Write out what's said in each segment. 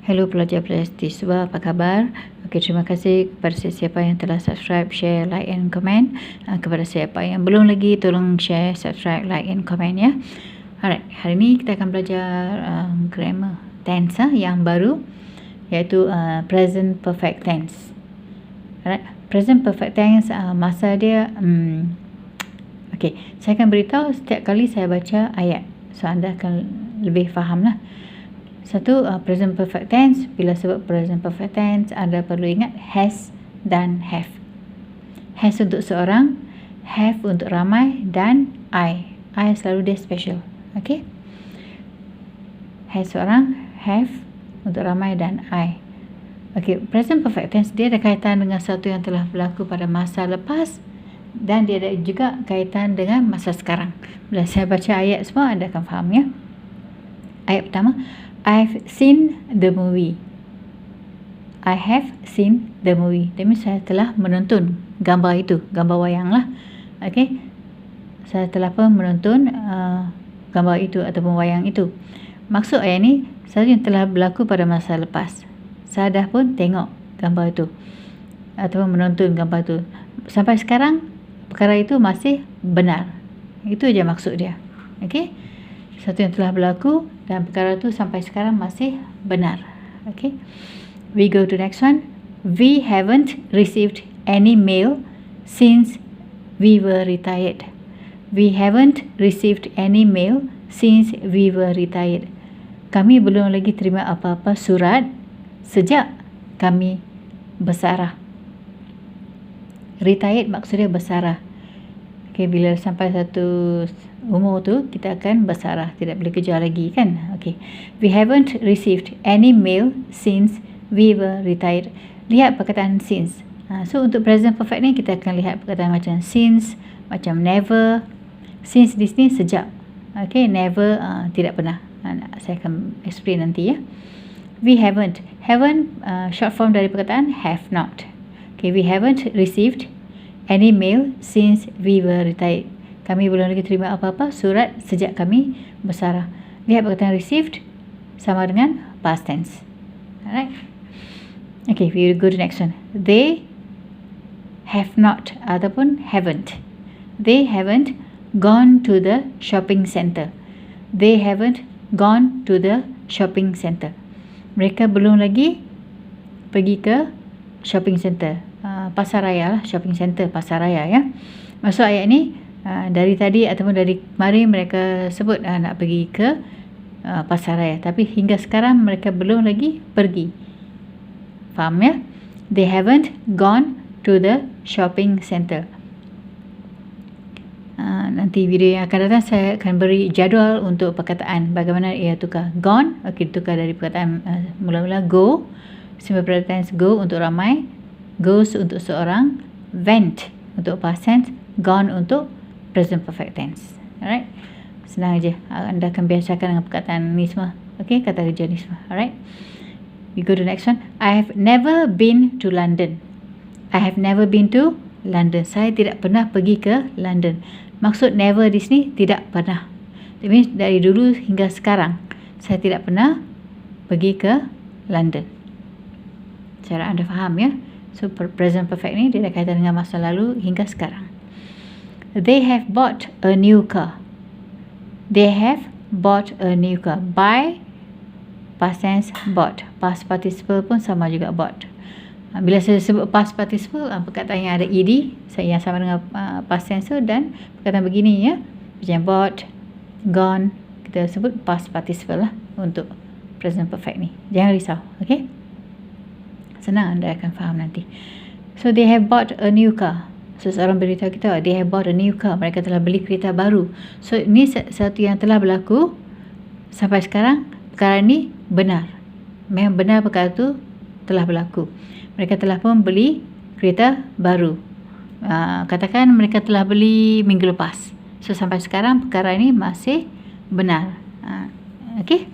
Hello pelajar-pelajar siswa, apa khabar? Okey, terima kasih kepada sesiapa yang telah subscribe, share, like and comment. Kepada siapa yang belum lagi, tolong share, subscribe, like and comment ya. Alright, hari ini kita akan belajar grammar tense yang baru, iaitu present perfect tense. Alright, present perfect tense masa dia okey, saya akan beritahu setiap kali saya baca ayat, so anda akan lebih fahamlah. Satu, present perfect tense. Bila sebut present perfect tense, anda perlu ingat has dan have. Has untuk seorang, have untuk ramai, dan I. I selalu dia special. Okay? Has seorang, have untuk ramai, dan I. Okay, present perfect tense dia ada kaitan dengan sesuatu yang telah berlaku pada masa lepas, dan dia ada juga kaitan dengan masa sekarang. Bila saya baca ayat semua, anda akan faham ya. Ayat pertama, I've seen the movie. I have seen the movie. That means saya telah menonton gambar itu, gambar wayang lah. Okay, saya telah pun menonton gambar itu ataupun wayang itu. Maksud ayat ni, sesuatu yang telah berlaku pada masa lepas. Saya dah pun tengok gambar itu ataupun menonton gambar itu. Sampai sekarang perkara itu masih benar. Itu je maksud dia. Okay, sesuatu yang telah berlaku dan perkara itu sampai sekarang masih benar. Okay, we go to next one. We haven't received any mail since we were retired. We haven't received any mail since we were retired. Kami belum lagi terima apa-apa surat sejak kami bersarah. Retired maksudnya bersarah. Okay, bila sampai satu umur tu kita akan bersarah, tidak boleh kerja lagi kan. Okay, we haven't received any mail since we were retired. Lihat perkataan since. So untuk present perfect ni kita akan lihat perkataan macam since, macam never. Since di sini sejak. Okay, never tidak pernah. Saya akan explain nanti ya. We haven't short form dari perkataan have not. Okay, we haven't received any mail since we were retired. Kami belum lagi terima apa-apa surat sejak kami bersarah. Lihat perkataan received sama dengan past tense. Alright. Okay, we will go to next one. They have not ataupun haven't. They haven't gone to the shopping centre. They haven't gone to the shopping centre. Mereka belum lagi pergi ke shopping centre. Pasar raya lah, shopping centre, pasar raya ya. Maksud ayat ni dari tadi ataupun dari kemarin mereka sebut nak pergi ke pasar raya, tapi hingga sekarang mereka belum lagi pergi. Faham ya? They haven't gone to the shopping centre. Nanti video yang akan datang saya akan beri jadual untuk perkataan bagaimana ia tukar. Gone, okey, tukar dari perkataan mula-mula go, simple present tense go untuk ramai, goes untuk seorang, went untuk past tense, gone untuk present perfect tense. Alright, senang aja. Anda akan biasakan dengan perkataan ni semua. Okay, kata kerja ni semua. Alright, we go to the next one. I have never been to London. I have never been to London. Saya tidak pernah pergi ke London. Maksud never di sini tidak pernah. That means dari dulu hingga sekarang saya tidak pernah pergi ke London. Cara anda faham ya? So present perfect ni dia ada kaitan dengan masa lalu hingga sekarang. They have bought a new car. They have bought a new car. Buy, past tense, bought. Past participle pun sama juga bought. Bila saya sebut past participle, perkataan yang ada ed yang sama dengan past tense dan perkataan begini ya, macam bought, gone, kita sebut past participle lah untuk present perfect ni. Jangan risau, okay? Senang, anda akan faham nanti. So they have bought a new car. So seorang beritahu kita, they have bought a new car. Mereka telah beli kereta baru. So ini satu yang telah berlaku sampai sekarang. Perkara ni benar. Memang benar perkara itu telah berlaku. Mereka telah pun beli kereta baru. Katakan mereka telah beli minggu lepas. So sampai sekarang perkara ini masih benar. Okay.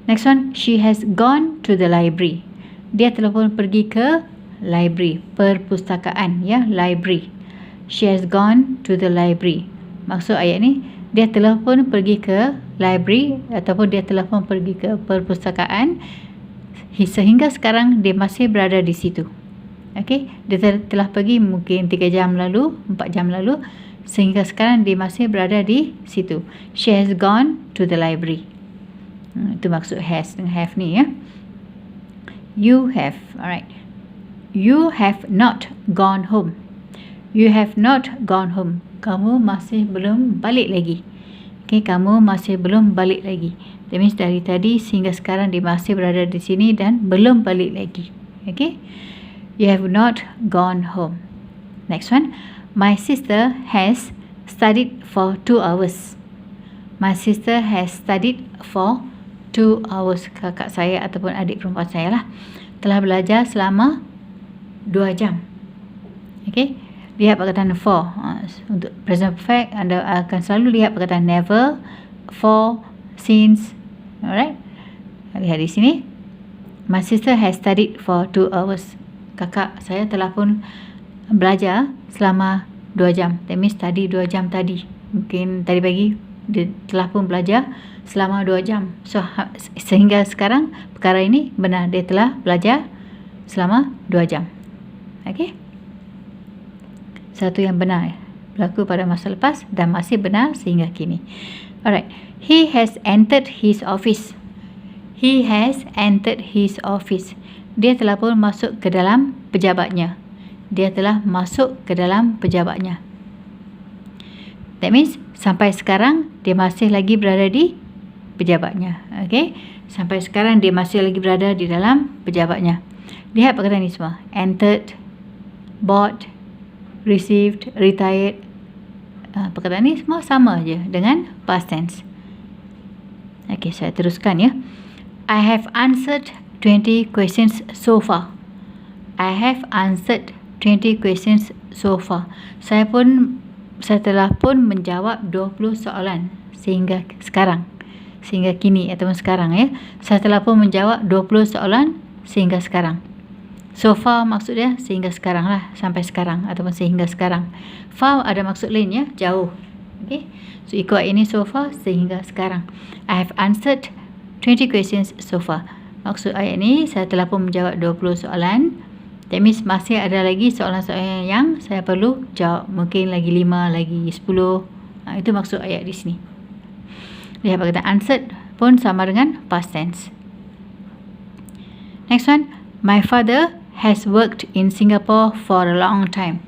Next one, she has gone to the library. Dia telah pun pergi ke library, perpustakaan ya, library. She has gone to the library. Maksud ayat ni, dia telah pun pergi ke library ataupun dia telah pun pergi ke perpustakaan Sehingga sekarang dia masih berada di situ. Okey, dia telah pergi mungkin 3 jam lalu, 4 jam lalu, sehingga sekarang dia masih berada di situ. She has gone to the library. Itu maksud has dengan have ni ya. You have, alright. You have not gone home. You have not gone home. Kamu masih belum balik lagi. Okay, kamu masih belum balik lagi. That means dari tadi sehingga sekarang dia masih berada di sini dan belum balik lagi. Okay. You have not gone home. Next one. My sister has studied for 2 hours. My sister has studied for 2 hours. Kakak saya ataupun adik perempuan saya lah telah belajar selama 2 jam. Okay. Lihat perkataan for. Untuk present perfect, anda akan selalu lihat perkataan never, for, since. Alright. Lihat di sini. My sister has studied for 2 hours. Kakak saya telah pun belajar selama 2 jam. That means tadi 2 jam tadi. Mungkin tadi pagi dia telah pun belajar selama 2 jam. So, sehingga sekarang perkara ini benar. Dia telah belajar selama 2 jam. Okay. Satu yang benar berlaku pada masa lepas dan masih benar sehingga kini. Alright. He has entered his office. He has entered his office. Dia telah pun masuk ke dalam pejabatnya. Dia telah masuk ke dalam pejabatnya. That means sampai sekarang dia masih lagi berada di pejabatnya. Okay. Sampai sekarang dia masih lagi berada di dalam pejabatnya. Lihat perkataan ini semua. Entered, bought, received, retired. Perkataan ni semua sama je dengan past tense. Okey, saya teruskan ya. I have answered 20 questions so far. I have answered 20 questions so far. Saya telah pun menjawab 20 soalan sehingga sekarang. Sehingga kini ataupun sekarang ya. Saya telah pun menjawab 20 soalan sehingga sekarang. So far maksudnya sehingga sekarang lah, sampai sekarang ataupun sehingga sekarang. Far ada maksud lain ya, jauh. Okay. So ikut ini so far sehingga sekarang. I have answered 20 questions so far. Maksud ayat ni saya telah pun menjawab 20 soalan. That means masih ada lagi soalan-soalan yang saya perlu jawab. Mungkin lagi 5, lagi 10. Itu maksud ayat di sini. Lihat perkataan answered pun sama dengan past tense. Next one. My father has worked in Singapore for a long time.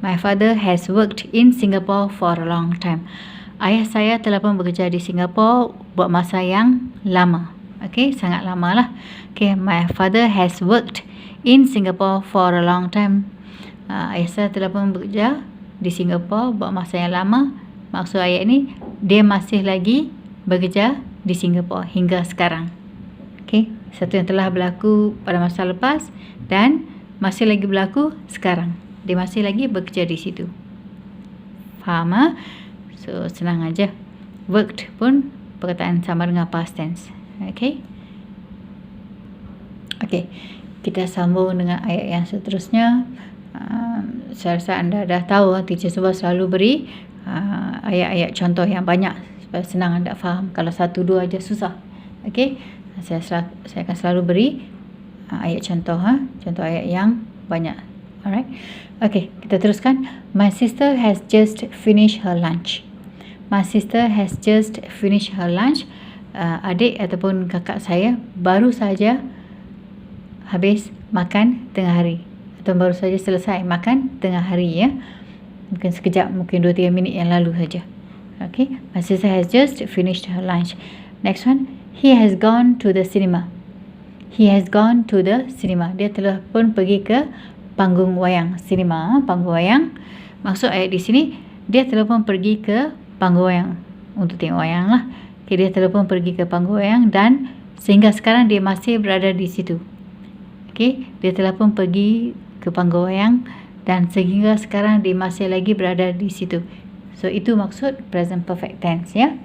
My father has worked in Singapore for a long time. Ayah saya telah pun bekerja di Singapura buat masa yang lama. Okay, sangat lama lah. Okay, my father has worked in Singapore for a long time. Ayah saya telah pun bekerja di Singapura buat masa yang lama. Maksud ayat ni, dia masih lagi bekerja di Singapura hingga sekarang. Okay, satu yang telah berlaku pada masa lepas dan masih lagi berlaku sekarang. Dia masih lagi bekerja di situ. Faham ha? So, senang aja. Worked pun perkataan sama dengan past tense. Okay. Okay. Kita sambung dengan ayat yang seterusnya. Saya rasa anda dah tahu, teacher Subah selalu beri ayat-ayat contoh yang banyak supaya senang anda faham. Kalau 1-2 aja susah. Okay. Saya akan selalu beri ayat contoh, contoh ayat yang banyak. Alright. Okay, kita teruskan. My sister has just finished her lunch. My sister has just finished her lunch. Adik ataupun kakak saya baru saja habis makan tengah hari. Atau baru saja selesai makan tengah hari ya. Mungkin sekejap, mungkin 2-3 minit yang lalu saja. Okay, my sister has just finished her lunch. Next one. He has gone to the cinema. He has gone to the cinema. Dia telah pun pergi ke panggung wayang. Cinema, panggung wayang. Maksud ayat di sini, dia telah pun pergi ke panggung wayang untuk tengok wayang lah. Okay, dia telah pun pergi ke panggung wayang dan sehingga sekarang dia masih berada di situ. Okay, dia telah pun pergi ke panggung wayang dan sehingga sekarang dia masih lagi berada di situ. So itu maksud present perfect tense ya.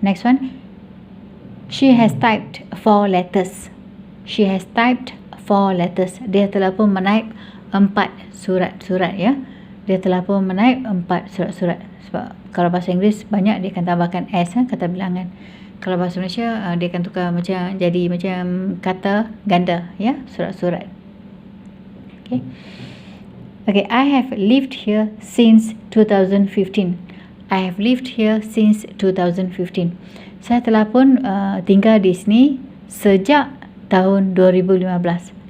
Next one. She has typed 4 letters. She has typed 4 letters. Dia telah pun menaip 4 surat-surat ya. Dia telah pun menaip 4 surat-surat. Sebab kalau bahasa Inggeris banyak dia akan tambahkan S kata bilangan. Kalau bahasa Malaysia dia akan tukar macam jadi macam kata ganda, ya, surat-surat. Okay, I have lived here since 2015. I have lived here since 2015. Saya telah pun tinggal di sini sejak tahun 2015.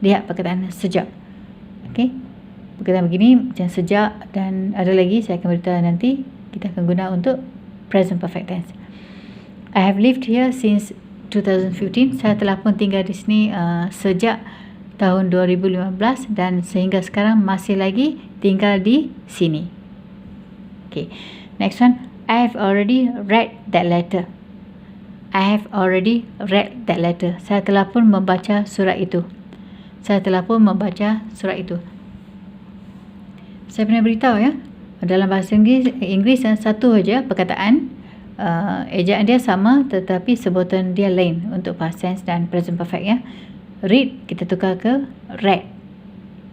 Lihat perkataan sejak. Okay, perkataan begini macam sejak, dan ada lagi saya akan beritahu nanti. Kita akan guna untuk present perfect tense. I have lived here since 2015. Saya telah pun tinggal di sini sejak tahun 2015 dan sehingga sekarang masih lagi tinggal di sini. Okay. Next one. I have already read that letter. I have already read that letter. Saya telah pun membaca surat itu. Saya telah pun membaca surat itu. Saya pernah beritahu, ya, dalam bahasa Inggeris satu saja perkataan, ejaan dia sama tetapi sebutan dia lain untuk past tense dan present perfect, ya. Read kita tukar ke read.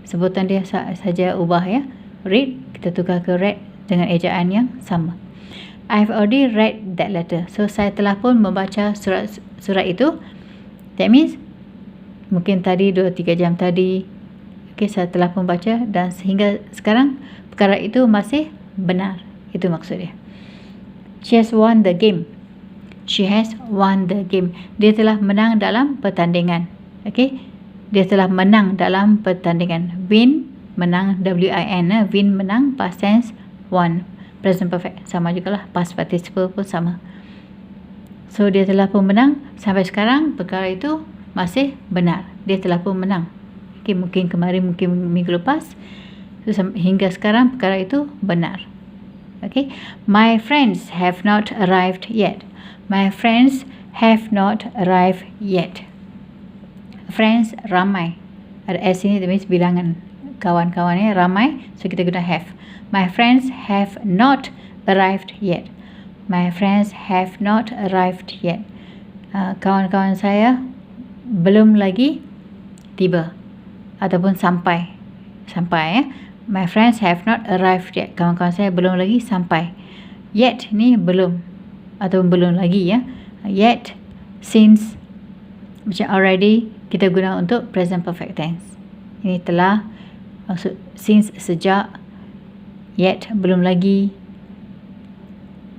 Sebutan dia saja ubah, ya. Read kita tukar ke read dengan ejaan yang sama. I have already read that letter. So saya telah pun membaca surat itu. That means mungkin tadi 2-3 jam tadi. Okay, saya telah pun baca dan sehingga sekarang perkara itu masih benar. Itu maksudnya. She has won the game. She has won the game. Dia telah menang dalam pertandingan. Okay. Dia telah menang dalam pertandingan. Win, menang, W-I-N. Win, menang, past tense, won. Present perfect. Sama jugalah. Past participle pun sama. So, dia telah pun menang. Sampai sekarang, perkara itu masih benar. Dia telah pun menang. Okay, mungkin kemarin, mungkin minggu lepas. So, hingga sekarang, perkara itu benar. Okay. My friends have not arrived yet. My friends have not arrived yet. Friends, ramai. Ada S ini, that means bilangan kawan-kawannya ramai. So, kita guna have. My friends have not arrived yet. My friends have not arrived yet. Kawan-kawan saya belum lagi tiba. Ataupun sampai. Sampai, ya. My friends have not arrived yet. Kawan-kawan saya belum lagi sampai. Yet ni belum. Atau belum lagi, ya. Yet, since, macam already, kita guna untuk present perfect tense. Ini telah, maksud since, sejak, yet, belum lagi.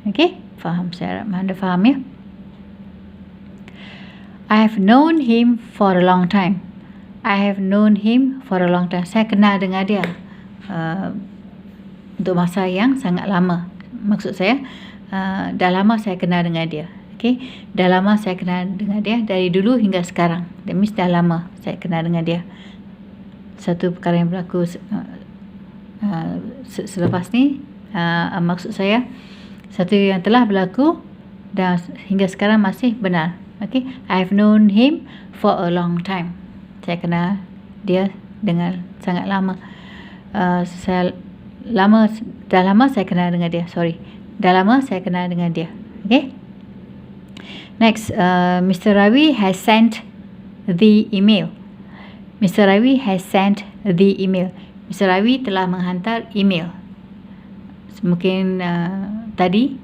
Okay, faham? Saya harap anda faham, ya. I have known him for a long time. I have known him for a long time. Saya kenal dengan dia untuk masa yang sangat lama. Maksud saya, dah lama saya kenal dengan dia. Okay, dah lama saya kenal dengan dia dari dulu hingga sekarang. That means dah lama saya kenal dengan dia. Satu perkara yang berlaku selepas ni, maksud saya satu yang telah berlaku dan hingga sekarang masih benar. Okay, I have known him for a long time. Saya kenal dia dengan sangat lama. Dah lama saya kenal dengan dia. Dah lama saya kenal dengan dia. Okay. Next, Mr. Ravi has sent the email. Mr. Ravi has sent the email. Mr. Ravi telah menghantar email. Mungkin tadi,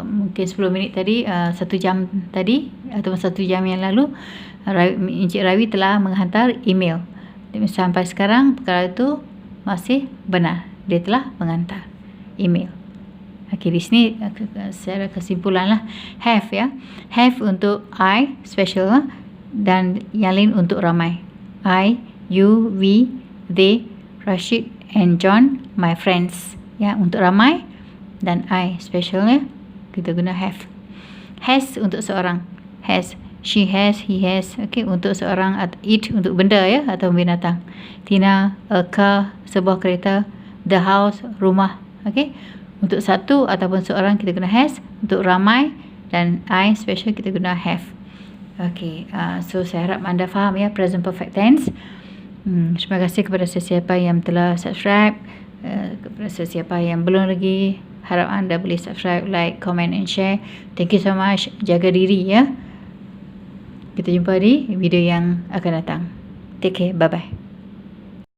mungkin 10 minit tadi, 1 jam tadi, atau 1 jam yang lalu, Encik Ravi telah menghantar email. Sampai sekarang perkara itu masih benar. Dia telah menghantar email. Okey, di sini secara kesimpulan lah, have, ya. Have untuk I, special, dan yang lain untuk ramai. I, you, we, they, Rashid and John, my friends. Ya, untuk ramai, dan I, special, ya. Kita guna have. Has untuk seorang. Has. She has, he has. Okey, untuk seorang, it untuk benda, ya, atau binatang. Tina, a car, sebuah kereta. The house, rumah. Okey, untuk satu ataupun seorang kita guna has. Untuk ramai dan I, special, kita guna have. Okey, so saya harap anda faham, ya, present perfect tense. Terima kasih kepada sesiapa yang telah subscribe. Kepada sesiapa yang belum lagi, harap anda boleh subscribe, like, comment and share. Thank you so much. Jaga diri, ya. Kita jumpa di video yang akan datang. Take care. Bye-bye.